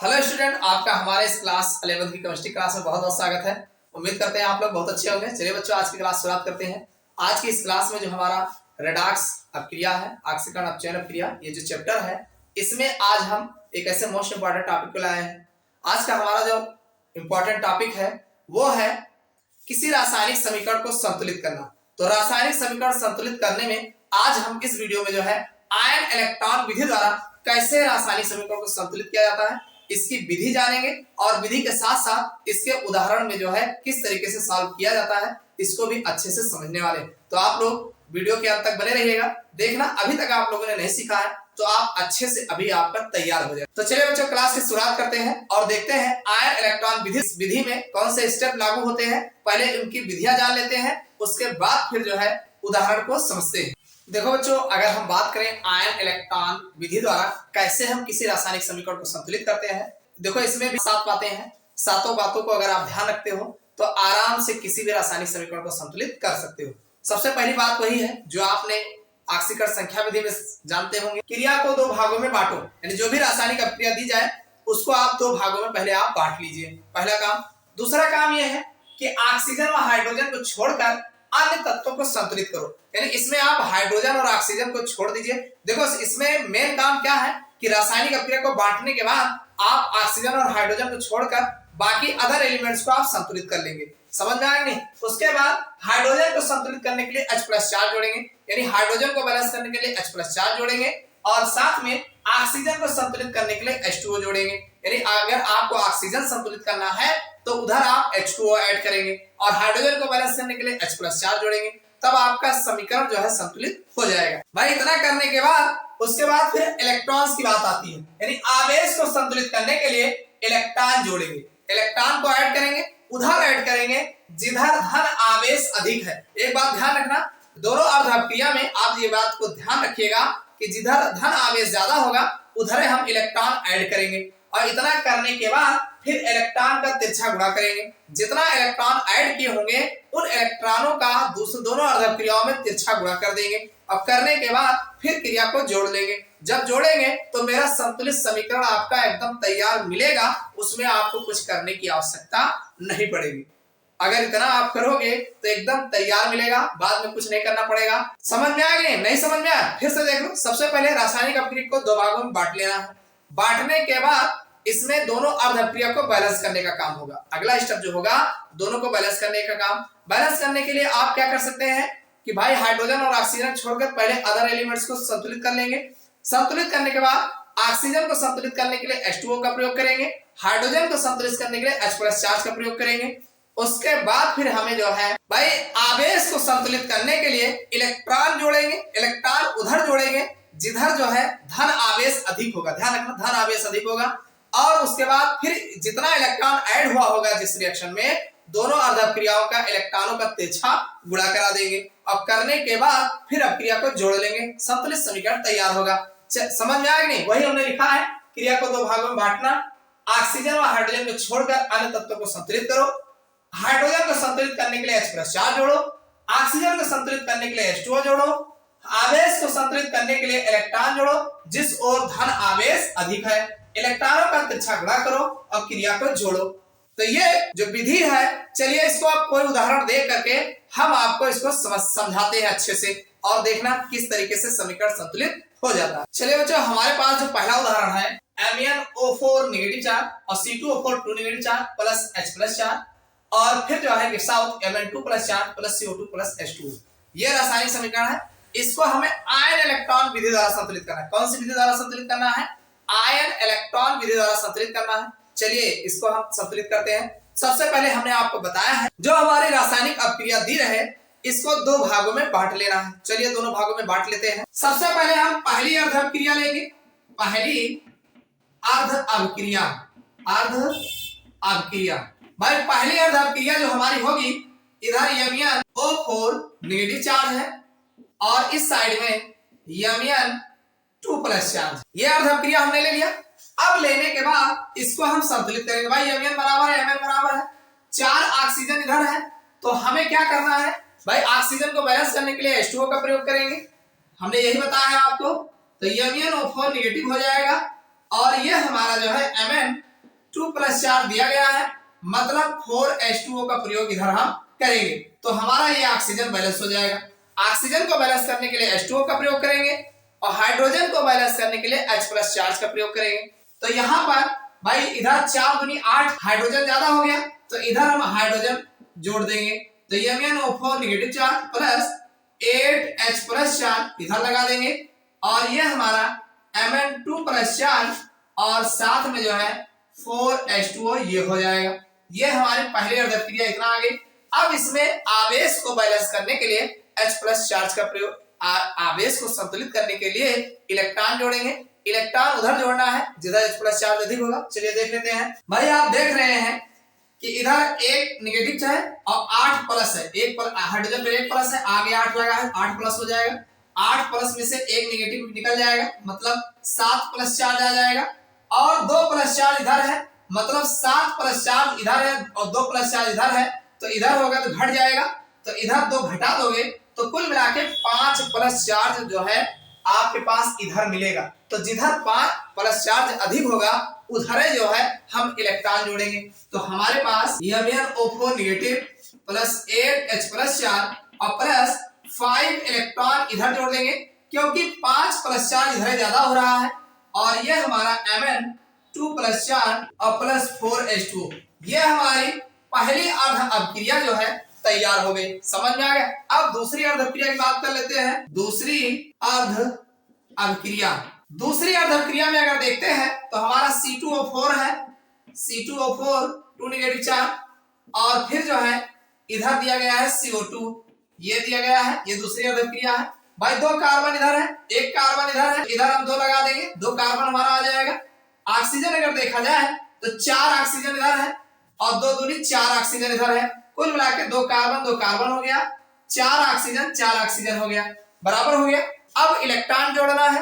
Hello student, आपका हमारे इस क्लास 11th की केमिस्ट्री क्लास में बहुत बहुत स्वागत है। उम्मीद करते हैं आप लोग बहुत अच्छे होंगे। चलिए बच्चों, आज की क्लास शुरुआत करते हैं। आज की इस क्लास में जो हमारा रेडॉक्स अपक्रिया है, ऑक्सीकरण अपचयन अपक्रिया, ये जो चैप्टर है, इसमें आज हम एक ऐसे मोस्ट इंपॉर्टेंट टॉपिक को लाए हैं। आज का हमारा जो इंपॉर्टेंट टॉपिक है वो है किसी रासायनिक समीकरण को संतुलित करना। तो रासायनिक समीकरण संतुलित करने में आज हम इस वीडियो में जो है आयन इलेक्ट्रॉन विधि द्वारा कैसे रासायनिक समीकरण को संतुलित किया जाता है, इसकी विधि जानेंगे और विधि के साथ साथ इसके उदाहरण में जो है किस तरीके से सॉल्व किया जाता है, इसको भी अच्छे से समझने वाले। तो आप लोग वीडियो के अंत तक बने रहिएगा। देखना, अभी तक आप लोगों ने नहीं सीखा है तो आप अच्छे से अभी आपका तैयार हो जाए। तो चलिए बच्चों, क्लास की शुरुआत करते हैं और देखते हैं आयन इलेक्ट्रॉन विधि में कौन से स्टेप लागू होते हैं। पहले उनकी विधियां जान लेते हैं, उसके बाद फिर जो है उदाहरण को समझते हैं। देखो बच्चों, अगर हम बात करें आयन इलेक्ट्रॉन विधि द्वारा कैसे हम किसी रासायनिक समीकरण को संतुलित करते हैं, देखो इसमें भी 7 बातें हैं। सातों बातों को अगर आप ध्यान रखते हो तो आराम से किसी भी रासायनिक समीकरण को संतुलित कर सकते हो। सबसे पहली बात वही है जो आपने ऑक्सीकरण संख्या विधि में जानते होंगे। क्रिया को 2 भागों में बांटो, यानी जो भी रासायनिक अपक्रिया दी जाए उसको आप 2 भागों में पहले आप बांट लीजिए, पहला काम। दूसरा काम यह है कि ऑक्सीजन व हाइड्रोजन को छोड़कर अन्य तत्वों को संतुलित करो, यानी इसमें आप हाइड्रोजन और ऑक्सीजन को छोड़ दीजिए। देखो इसमें मेन काम क्या है कि रासायनिक अपक्रिया को बांटने के बाद आप ऑक्सीजन और हाइड्रोजन को छोड़कर बाकी अदर एलिमेंट्स को आप संतुलित कर लेंगे। समझ में आएंगे? उसके बाद हाइड्रोजन को संतुलित करने के लिए H+ चार्ज जोड़ेंगे, यानी हाइड्रोजन को बैलेंस करने के लिए H+ चार्ज जोड़ेंगे और साथ में ऑक्सीजन को संतुलित करने के लिए H2O जोड़ेंगे। यानी अगर आपको ऑक्सीजन संतुलित करना है तो उधर आप H2O ऐड करेंगे और हाइड्रोजन को बैलेंस करने के लिए H+ चार्ज जोड़ेंगे, तब आपका समीकरण जो है संतुलित हो जाएगा। भाई इतना करने के बाद उसके बाद फिर इलेक्ट्रॉन्स की बात आती है, यानी आवेश को संतुलित करने के लिए इलेक्ट्रॉन जोड़ेंगे। इलेक्ट्रॉन को ऐड करेंगे, उधर ऐड करेंगे जिधर धन आवेश अधिक है। एक बात ध्यान रखना, दोनों अर्ध अपक्रिया में आप ये बात को ध्यान रखिएगा कि जिधर धन आवेश ज्यादा होगा उधर हम इलेक्ट्रॉन ऐड करेंगे और इतना करने के बाद फिर इलेक्ट्रॉन का तिरछा गुणा करेंगे। जितना इलेक्ट्रॉन ऐड किए होंगे उन इलेक्ट्रॉनों का दोनों अर्ध अपक्रियाओं में तिरछा गुणा कर देंगे और करने के बाद फिर क्रिया को जोड़ लेंगे। जब जोड़ेंगे तो मेरा संतुलित समीकरण आपका एकदम तैयार मिलेगा, उसमें आपको कुछ करने की आवश्यकता नहीं पड़ेगी। अगर इतना आप करोगे तो एकदम तैयार मिलेगा, बाद में कुछ नहीं करना पड़ेगा। समझ में आ गए? नहीं समझ में आया? फिर से देख लो। सबसे पहले रासायनिक अपक्रिया को 2 भागों में बांट लेना है। बांटने के बाद इसमें दोनों अर्ध अपक्रिया को बैलेंस करने का काम होगा। अगला स्टेप जो होगा दोनों को बैलेंस करने का काम। बैलेंस करने के लिए आप क्या कर सकते हैं कि भाई हाइड्रोजन और ऑक्सीजन छोड़कर पहले अदर एलिमेंट्स को संतुलित कर लेंगे। संतुलित करने के बाद ऑक्सीजन को संतुलित करने के लिए H2O का प्रयोग करेंगे, हाइड्रोजन को संतुलित करने के लिए H+ चार्ज का प्रयोग करेंगे। उसके बाद फिर हमें जो है भाई आवेश को संतुलित करने के लिए इलेक्ट्रॉन जोड़ेंगे। इलेक्ट्रॉन उधर जोड़ेंगे जिधर जो है धन आवेश अधिक होगा। ध्यान रखना, धन आवेश अधिक होगा। और उसके बाद फिर जितना इलेक्ट्रॉन ऐड हुआ होगा जिस रिएक्शन में, दोनों अर्ध अपक्रियाओं का इलेक्ट्रॉनों का तिरछा गुणा करा देंगे और करने के बाद फिर अपक्रिया को जोड़ लेंगे। संतुलित समीकरण तैयार होगा। समझ में आया नहीं? वही हमने लिखा है, क्रिया को 2 भागों में बांटना, ऑक्सीजन और हाइड्रोजन को छोड़कर अन्य तत्वों को संतुलित करो। हाइड्रोजन को संतुलित करने के लिए H+ चार्ज जोड़ो, ऑक्सीजन को संतुलित करने के लिए H2O जोड़ो, आवेश को संतुलित करने के लिए इलेक्ट्रॉन जोड़ो जिस ओर धन आवेश अधिक है, इलेक्ट्रॉनों का तिरछा गुणा करो और क्रिया को जोड़ो। तो ये जो विधि है, चलिए इसको आप कोई उदाहरण दे करके हम आपको इसको समझाते हैं अच्छे से और देखना किस तरीके से समीकरण संतुलित हो जाता है। चलिए बच्चों, हमारे पास जो पहला उदाहरण है MnO4 नेगेटिव चार्ज और C2O4 2 negative charge plus H+ charge और फिर जो है gives out Mn2+ charge plus CO2+ H2। ये रासायनिक समीकरण है। इसको हमें आयन इलेक्ट्रॉन विधि द्वारा संतुलित करना है। कौन सी विधि द्वारा संतुलित करना है? आयन इलेक्ट्रॉन विधि द्वारा संतुलित करना है। चलिए इसको हम संतुलित करते हैं। सबसे पहले हमने आपको बताया है जो हमारी रासायनिक अपक्रिया दी रहे इसको 2 भागों में बांट लेना है। चलिए दोनों भागों में बांट लेते हैं। सबसे पहले हम पहली अर्ध अपक्रिया लेंगे। पहली अर्ध अपक्रिया, भाई पहली अर्ध अपक्रिया जो हमारी होगी, इधर MnO4 नेगेटिव चार्ज है और इस साइड में Mn2+ चार्ज। ये अर्ध अपक्रिया हमने ले लिया। अब लेने के बाद इसको हम संतुलित करेंगे। भाई Mn बराबर है Mn बराबर है 4, ऑक्सीजन इधर है तो हमें क्या करना है भाई, ऑक्सीजन को बैलेंस करने के लिए H2O का प्रयोग करेंगे। हमने यही बताया है आपको। तो MnO4 नेगेटिव हो जाएगा और ये हमारा जो है Mn 2 प्लस चार्ज दिया गया है, मतलब 4H2O का प्रयोग इधर हम करेंगे तो हमारा ये ऑक्सीजन बैलेंस हो जाएगा। ऑक्सीजन को बैलेंस करने के लिए H2O का प्रयोग करेंगे और हाइड्रोजन को बैलेंस करने के लिए H प्लस चार्ज का प्रयोग करेंगे। तो यहाँ पर भाई इधर 4 दूनी 8 हाइड्रोजन ज्यादा हो गया तो इधर हम हाइड्रोजन जोड़ देंगे तो MnO4 negative charge plus 8H plus charge इधर लगा देंगे और ये हमारा Mn2 प्लस चार्ज और साथ में जो है 4H2O ये हो जाएगा। ये हमारे पहले अर्धक्रिया इतना आ गई। अब इसमें आवेश को बैलेंस करने के लिए H प्लस चार्ज का प्रयोग, आवेश को संतुलित करने के लिए इलेक्ट्रॉन जोड़ेंगे। इलेक्ट्रॉन उधर जोड़ना है जिधर H प्लस चार्ज अधिक होगा। चलिए देख लेते हैं। भाई आप देख रहे हैं कि इधर एक नेगेटिव है और 8 प्लस है, एक हाइड्रोजन में एक प्लस है, आगे 8 लगा है, 8 प्लस हो जाएगा। 8 प्लस में से एक नेगेटिव निकल जाएगा, मतलब 7 प्लस चार्ज आ जाएगा और 2 प्लस चार्ज इधर है, मतलब 7 प्लस चार्ज इधर है और 2 प्लस चार्ज इधर है तो इधर होगा तो घट जाएगा, तो इधर 2 घटा दोगे तो कुल मिला के 5 प्लस चार्ज जो है आपके पास इधर मिलेगा। तो जिधर 5 प्लस चार्ज अधिक होगा उधर जो है हम इलेक्ट्रॉन जोड़ेंगे। तो हमारे पास MnO4 negative plus 8H plus charge और प्लस 5 इलेक्ट्रॉन इधर जोड़ देंगे क्योंकि 5 प्लस चार्ज इधर ज्यादा हो रहा है और ये हमारा Mn2 प्लस चार्ज और प्लस 4H2। ये हमारी पहली अर्ध अभिक्रिया जो है तैयार हो गई। समझ में आ गया। अब दूसरी अर्ध अभिक्रिया की बात कर लेते हैं। दूसरी अर्ध अभिक्रिया में अगर देखते हैं तो हमारा C2O4 है, C2O4 2 नेगेटिव चार्ज और फिर जो है इधर दिया गया है CO2, ये दिया गया है, ये दूसरी अर्ध अभिक्रिया है। भाई 2 कार्बन इधर है, एक कार्बन इधर है, इधर हम 2 लगा देंगे, 2 कार्बन हमारा आ जाएगा। ऑक्सीजन अगर देखा जाए तो 4 ऑक्सीजन इधर है और 2 दूनी 4 ऑक्सीजन इधर है, कुल मिला के 2 कार्बन हो गया, 4 ऑक्सीजन हो गया, बराबर हो गया। अब इलेक्ट्रॉन जोड़ना है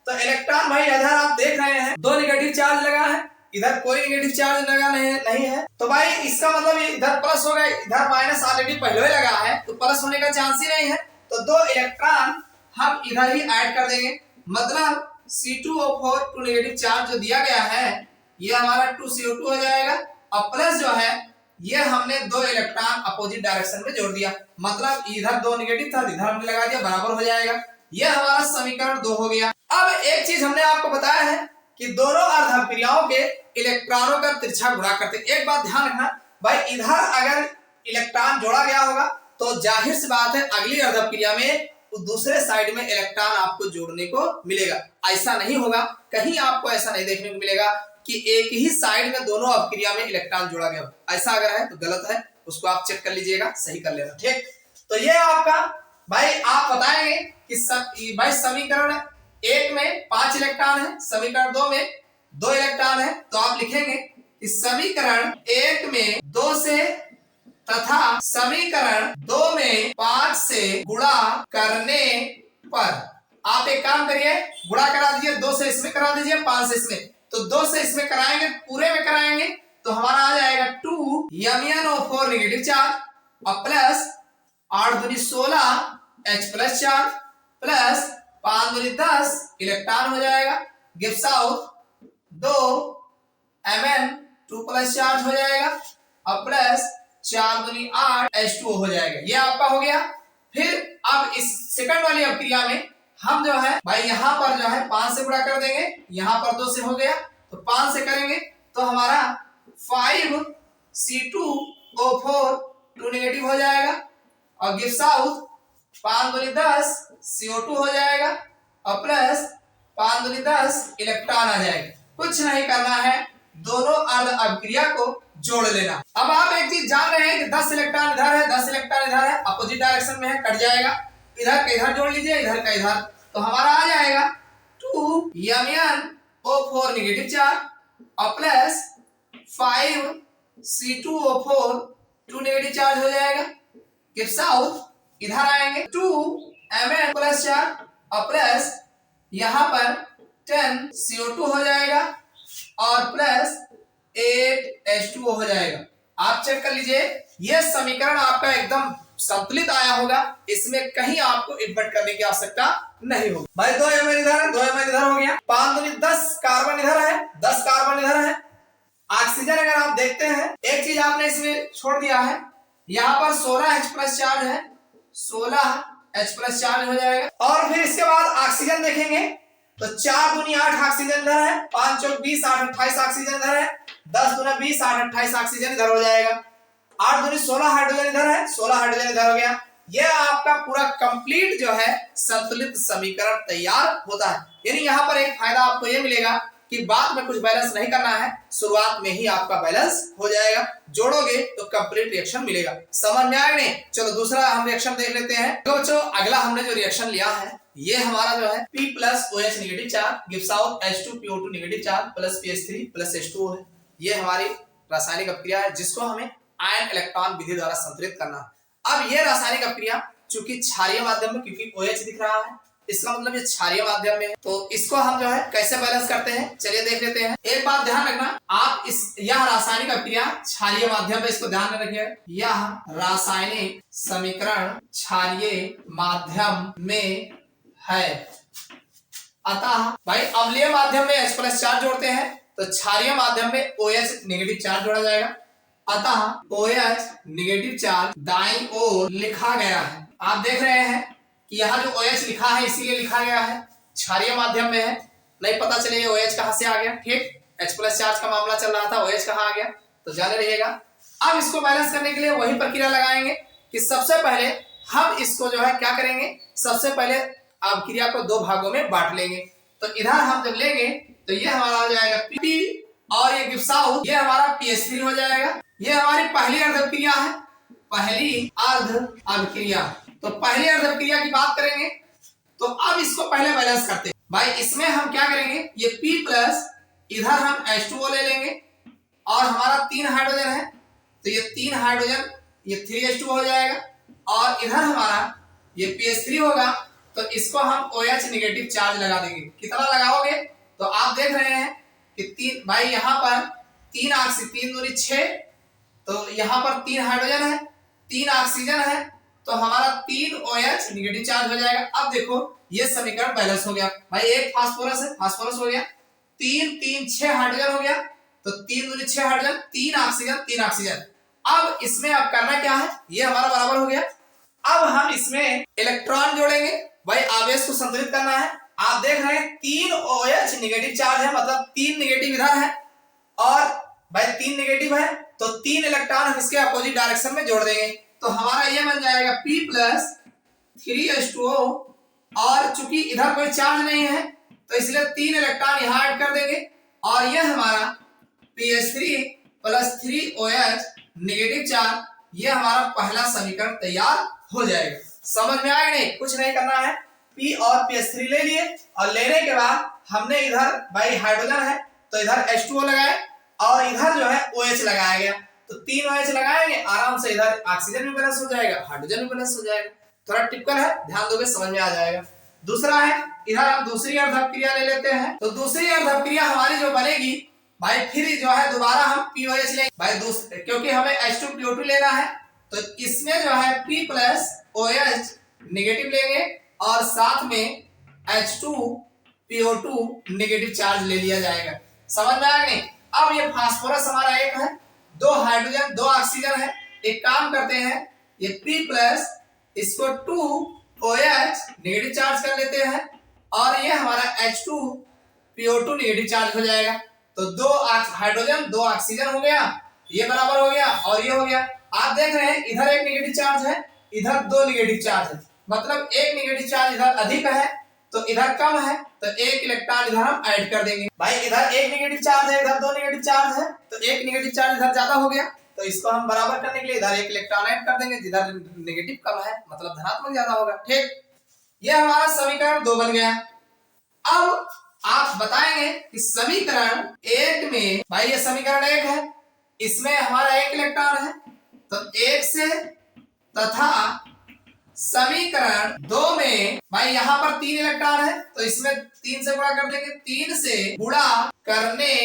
तो इलेक्ट्रॉन भाई इधर आप देख रहे हैं 2 नेगेटिव चार्ज लगा है, इधर कोई नेगेटिव चार्ज लगा नहीं है तो भाई इसका मतलब ये इधर प्लस होगा, इधर माइनस ऑलरेडी पहले ही लगा है तो प्लस होने का चांस ही नहीं है। तो 2 इलेक्ट्रॉन हम इधर ही ऐड कर देंगे, मतलब C2O4 2 नेगेटिव चार्ज जो दिया गया है ये हमारा 2CO2 हो जाएगा और प्लस जो है ये हमने 2 इलेक्ट्रॉन अपोजिट डायरेक्शन में जोड़ दिया, मतलब इधर 2 नेगेटिव था इधर हमने लगा दिया, बराबर हो जाएगा। ये हमारा समीकरण 2 हो गया। अब एक चीज हमने आपको बताया है कि दोनों अर्ध अभिक्रियाओं के इलेक्ट्रॉनों का तिरछा गुणा करते। एक बात ध्यान रखना भाई, इधर अगर इलेक्ट्रॉन जोड़ा गया होगा तो जाहिर सी बात है अगली अर्ध अभिक्रिया में दूसरे साइड में इलेक्ट्रॉन आपको जोड़ने को मिलेगा। ऐसा नहीं होगा, कहीं आपको ऐसा नहीं देखने को मिलेगा कि एक ही साइड में दोनों अभिक्रिया में इलेक्ट्रॉन जोड़ा गया हो। ऐसा अगर है तो गलत है, उसको आप चेक कर लीजिएगा, सही कर लेना। ठीक, तो ये आपका भाई आप बताएंगे कि भाई समीकरण 1 में 5 इलेक्ट्रॉन है, समीकरण 2 में 2 इलेक्ट्रॉन है, तो आप लिखेंगे कि समीकरण 1 में 2 से तथा समीकरण 2 में 5 से गुणा करने पर आप एक काम करिए, गुणा करा दीजिए, 2 से इसमें करा दीजिए, 5 से इसमें, तो 2 से इसमें कराएंगे, पूरे में कराएंगे तो हमारा आ जाएगा 2 MnO4 नेगेटिव चार्ज और प्लस 8 दूनी 16 H प्लस चार्ज प्लस 5 दूनी 10 इलेक्ट्रॉन हो जाएगा, gives out 2 Mn2 plus charge हो जाएगा और प्लस 4 दूनी 8 H2O हो जाएगा। ये आपका हो गया। फिर अब इस सेकंड वाली अभिक्रिया में हम जो है भाई यहाँ पर जो है 5 से गुणा कर देंगे, यहाँ पर 2 से हो गया तो 5 से करेंगे तो हमारा 5 C2O4 2 नेगेटिव हो जाएगा और गिव्स आउट 5 दूनी 10 CO2 हो जाएगा और प्लस 5 दूनी 10 इलेक्ट्रॉन आ जाएगा। कुछ नहीं करना है, दोनों अर्ध अभिक्रिया को जोड़ लेना। अब आप एक चीज जान रहे हैं कि 10 इलेक्ट्रॉन इधर है, 10 इलेक्ट्रॉन इधर है, अपोजिट डायरेक्शन में है, कट जाएगा, इधर का इधर जोड़ लीजिए, इधर का इधर, तो हमारा आ जाएगा 2 MnO4 नेगेटिव चार्ज और प्लस 5 C2O4 2 नेगेटिव चार्ज हो जाएगा, गिव्स आउट इधर आएंगे 2 Mn प्लस चार्ज और प्लस यहाँ पर 10 CO2 हो जाएगा और प्लस 8 H2O हो जाएगा। आप चेक कर लीजिए, यह समीकरण आपका एकदम संतुलित आया होगा, इसमें कहीं आपको इन्वर्ट करने की आवश्यकता नहीं होगी। भाई 2 Mn इधर है, 2 Mn इधर हो गया, 5 दूनी 10 कार्बन इधर है, 10 कार्बन इधर है ऑक्सीजन अगर आप देखते हैं, एक चीज आपने इसमें छोड़ दिया है, यहाँ पर 16H+ चार्ज है, 16H+ चार्ज हो जाएगा। और फिर इसके बाद ऑक्सीजन देखेंगे तो 4 दूनी 8 ऑक्सीजन इधर है, 5 चौक 20 8 28 ऑक्सीजन इधर है, 10 दूना 20 8 28 ऑक्सीजन इधर हो जाएगा, 8 दूनी 16 हाइड्रोजन इधर है, 16 हाइड्रोजन इधर हो गया। यह आपका पूरा कंप्लीट जो है संतुलित समीकरण तैयार होता है। यानी यहाँ पर एक फायदा आपको यह मिलेगा कि बाद में कुछ बैलेंस नहीं करना है, शुरुआत में ही आपका बैलेंस हो जाएगा। जोड़ोगे तो कंप्लीट रिएक्शन मिलेगा। समझ में आया नहीं? चलो दूसरा हम रिएक्शन देख लेते हैं। तो बच्चों अगला हमने जो रिएक्शन लिया है, ये हमारा जो है P + OH negative charge gives out H2PO2 negative charge plus PH3 plus H2O है। ये हमारी रासायनिक अपक्रिया है जिसको हमें आयन इलेक्ट्रॉन विधि द्वारा संतुलित करना है। अब ये रासायनिक अपक्रिया चूंकि क्षारीय माध्यम में, क्योंकि OH दिख रहा है, इसका मतलब ये क्षारीय माध्यम में है, तो इसको हम जो है कैसे बैलेंस करते हैं चलिए देख लेते हैं। एक बात ध्यान रखना, आप यह रासायनिक अपक्रिया क्षारीय माध्यम में, इसको ध्यान में रखिए, यह रासायनिक समीकरण क्षारीय माध्यम में है। अतः भाई अम्लीय माध्यम में H+ चार्ज जोड़ते हैं तो क्षारीय माध्यम में OH नेगेटिव चार्ज जोड़ा जाएगा। अतः OH नेगेटिव चार्ज दाईं ओर लिखा गया है। आप देख रहे हैं कि यहाँ जो OH लिखा है इसीलिए लिखा गया है, क्षारीय माध्यम में है, नहीं पता चले ये OH कहां से आ गया। ठीक, H+ चार्ज का मामला चल रहा था, OH कहां आ गया तो जाने रहिएगा। अब इसको बैलेंस करने के लिए वही प्रक्रिया लगाएंगे कि सबसे पहले हम इसको जो है क्या करेंगे, सबसे पहले अपक्रिया को दो भागों में बांट लेंगे। तो इधर हम जब लेंगे तो ये हमारा हो जाएगा P और ये गिव्स आउट, ये हमारा PH3 हो जाएगा। ये हमारी पहली अर्ध अपक्रिया है, पहली अर्ध अपक्रिया। तो पहली अर्ध अपक्रिया की बात करेंगे तो अब इसको पहले बैलेंस करते हैं। भाई इसमें हम क्या करेंगे, ये P+ इधर हम H2O ले लेंगे और हमारा 3 हाइड्रोजन है तो ये 3 हाइड्रोजन, ये 3H2O हो जाएगा और इधर हमारा ये PH3 होगा तो इसको हम OH नेगेटिव चार्ज लगा देंगे। कितना लगाओगे तो आप देख रहे हैं कि 3, भाई यहाँ पर 3 ऑक्सीजन, 3 दूनी 6, तो यहाँ पर 3 हाइड्रोजन है, 3 ऑक्सीजन है, तो हमारा 3 OH नेगेटिव चार्ज हो जाएगा। अब देखो ये समीकरण बैलेंस हो गया। भाई एक फास्फोरस है, फास्फोरस हो गया, 3 3 6 हाइड्रोजन हो गया, तो 3 दूनी 6 हाइड्रोजन, 3 ऑक्सीजन 3 ऑक्सीजन। अब इसमें अब करना क्या है, ये हमारा बराबर हो गया। अब हम इसमें इलेक्ट्रॉन जोड़ेंगे, भाई आवेश को संतुलित करना है। आप देख रहे हैं 3 OH नेगेटिव चार्ज है, मतलब 3 नेगेटिव इधर है और भाई 3 नेगेटिव है तो 3 इलेक्ट्रॉन हम इसके अपोजिट डायरेक्शन में जोड़ देंगे। तो हमारा ये बन जाएगा P + 3H2O और चूंकि इधर कोई चार्ज नहीं है तो इसलिए 3 इलेक्ट्रॉन यहाँ ऐड कर देंगे और ये हमारा PH3 + 3OH नेगेटिव चार्ज, ये हमारा पहला समीकरण तैयार हो जाएगा। समझ में आया नहीं? कुछ नहीं करना है, P और PH3 ले लिए और लेने के बाद हमने इधर भाई हाइड्रोजन है तो इधर H2O लगाए और इधर जो है OH लगाया गया, तो 3 OH लगाएंगे, आराम से इधर ऑक्सीजन भी बैलेंस हो जाएगा, हाइड्रोजन भी बैलेंस हो जाएगा। थोड़ा टिपिकल है, ध्यान दोगे समझ में आ जाएगा। दूसरा है, इधर हम दूसरी अर्ध अपक्रिया ले लेते हैं। तो दूसरी अर्ध अपक्रिया हमारी जो बनेगी भाई, फिर जो है दोबारा हम POH लेंगे भाई, क्योंकि हमें H2PO2 लेना है तो इसमें जो है P + OH नेगेटिव लेंगे और साथ में H2PO2 नेगेटिव चार्ज ले लिया जाएगा। समझ में आया नहीं? अब ये फास्फोरस हमारा एक है, 2 हाइड्रोजन 2 ऑक्सीजन है। एक काम करते हैं, ये P+ इसको 2OH नेगेटिव चार्ज कर लेते हैं और ये हमारा H2PO2 नेगेटिव चार्ज हो जाएगा। तो 2 हाइड्रोजन 2 ऑक्सीजन हो गया, ये बराबर हो गया और ये हो गया। आप देख रहे हैं इधर एक नेगेटिव चार्ज है, इधर 2 नेगेटिव चार्ज है, मतलब एक नेगेटिव चार्ज इधर अधिक है तो इधर कम है, तो एक इलेक्ट्रॉन इधर हम ऐड कर देंगे। भाई इधर एक नेगेटिव चार्ज है, इधर 2 नेगेटिव चार्ज है, तो एक नेगेटिव चार्ज इधर ज्यादा हो गया, तो इसको हम बराबर करने के लिए इधर एक इलेक्ट्रॉन ऐड कर देंगे, जिधर नेगेटिव कम है मतलब धनात्मक ज्यादा होगा। ठीक, ये हमारा समीकरण 2 बन गया। अब आप बताएंगे कि समीकरण 1 में, भाई ये समीकरण 1 है, इसमें हमारा एक इलेक्ट्रॉन है तो 1 से, तथा समीकरण 2 में भाई यहाँ पर 3 इलेक्ट्रॉन है तो इसमें 3 से गुणा कर देंगे, 3 से गुणा करने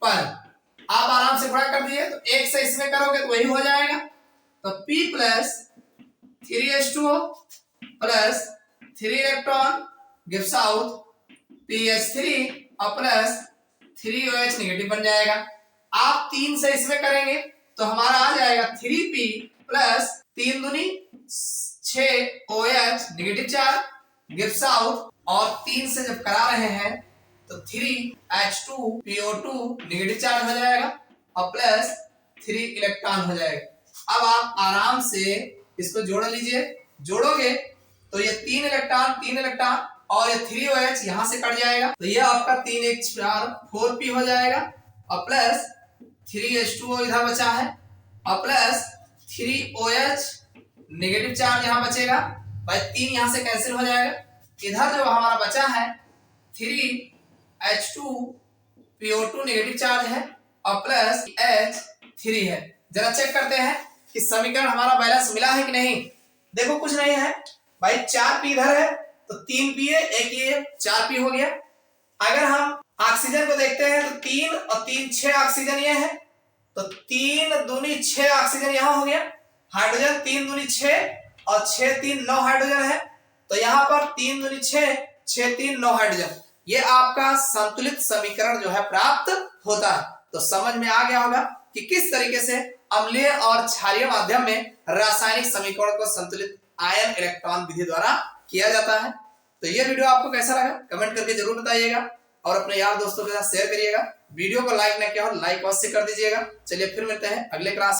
पर आप आराम से गुणा कर दिए तो 1 से इसमें करोगे तो वही हो जाएगा। तो P + 3H2O + 3 electron gives out PH3 और + 3OH नेगेटिव बन जाएगा। आप 3 से इसमें करेंगे तो हमारा आ जाएगा 3p प्लस 3 दूनी 6 OH negative charge gives out, और 3 से जब करा रहे हैं तो 3H2PO2 नेगेटिव चार्ज हो जाएगा और प्लस 3 इलेक्ट्रॉन हो जाएगा। अब आप आराम से इसको जोड़ लीजिए, जोड़ोगे तो ये 3 इलेक्ट्रॉन और ये 3OH यहां से कट जाएगा, तो ये आपका 3H4 4p हो जाएगा और प्लस 3H2O इधर बचा है और प्लस 3OH नेगेटिव चार्ज यहां बचेगा भाई, 3 यहां से कैंसिल हो जाएगा। इधर जो हमारा बचा है 3H2PO2 नेगेटिव चार्ज है और प्लस H3 है। जरा चेक करते हैं कि समीकरण हमारा बैलेंस मिला है कि नहीं। देखो कुछ नहीं है भाई, 4p इधर है तो 3p है, एक ये 4p हो गया। अगर हम ऑक्सीजन को देखते हैं तो 3 और 3 6 ऑक्सीजन ये है, तो 3 दूनी 6 ऑक्सीजन यहां हो गया। हाइड्रोजन 3 दूनी 6 और 6 3 9 हाइड्रोजन है, तो यहां पर 3 दूनी 6 6 3 9 हाइड्रोजन। ये आपका संतुलित समीकरण जो है प्राप्त होता है। तो समझ में आ गया होगा कि किस तरीके से अम्लीय और क्षारीय माध्यम में रासायनिक समीकरण को संतुलित आयन इलेक्ट्रॉन विधि द्वारा किया जाता है। तो ये वीडियो आपको कैसा लगा कमेंट करके जरूर बताइएगा और अपने यार दोस्तों के साथ शेयर करिएगा। वीडियो को लाइक न किया हो लाइक अवश्य कर दीजिएगा। चलिए फिर मिलते हैं अगले क्लास।